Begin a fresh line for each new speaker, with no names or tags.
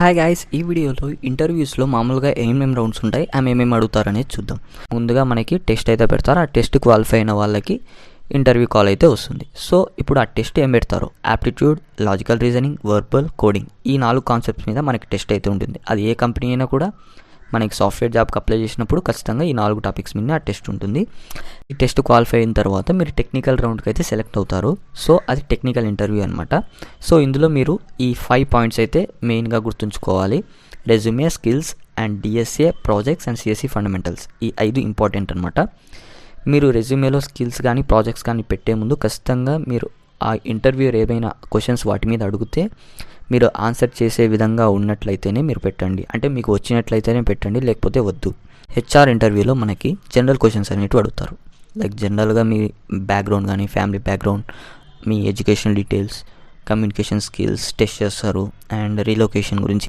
Hi guys, ఈ వీడియోలో ఇంటర్వ్యూస్లో మామూలుగా ఏమేమి రౌండ్స్ ఉంటాయి, ఆమె ఏమేమి అడుగుతారనేది చూద్దాం. ముందుగా మనకి టెస్ట్ అయితే పెడతారు. ఆ టెస్ట్ క్వాలిఫై అయిన వాళ్ళకి ఇంటర్వ్యూ కాల్ అయితే వస్తుంది. సో ఇప్పుడు ఆ టెస్ట్ ఏం పెడతారు, aptitude, logical reasoning, verbal, coding, ఈ 4 కాన్సెప్ట్స్ మీద మనకి టెస్ట్ అయితే ఉంటుంది. అది ఏ కంపెనీ అయినా కూడా మనకి సాఫ్ట్వేర్ జాబ్కి అప్లై చేసినప్పుడు ఖచ్చితంగా ఈ 4 టాపిక్స్ మీద ఆ టెస్ట్ ఉంటుంది. ఈ టెస్ట్ క్వాలిఫై అయిన తర్వాత మీరు టెక్నికల్ రౌండ్కి అయితే సెలెక్ట్ అవుతారు. సో అది టెక్నికల్ ఇంటర్వ్యూ అనమాట. సో ఇందులో మీరు ఈ 5 పాయింట్స్ అయితే మెయిన్గా గుర్తుంచుకోవాలి. Resume, skills and DSA, projects and CSC fundamentals, ఈ 5 ఇంపార్టెంట్ అనమాట. మీరు రెజ్యూమేలో స్కిల్స్ కానీ ప్రాజెక్ట్స్ కానీ పెట్టే ముందు ఖచ్చితంగా మీరు ఆ ఇంటర్వ్యూర్ ఏదైనా క్వశ్చన్స్ వాటి మీద అడిగితే మీరు ఆన్సర్ చేసే విధంగా ఉన్నట్లయితేనే మీరు పెట్టండి. అంటే మీకు వచ్చినట్లయితేనే పెట్టండి, లేకపోతే వద్దు. హెచ్ఆర్ ఇంటర్వ్యూలో మనకి జనరల్ క్వశ్చన్స్ అనేవి అడుగుతారు. లైక్ జనరల్గా మీ బ్యాక్గ్రౌండ్ కానీ, ఫ్యామిలీ బ్యాక్గ్రౌండ్, మీ educational details, communication skills test చేస్తారు. అండ్ రీలొకేషన్ గురించి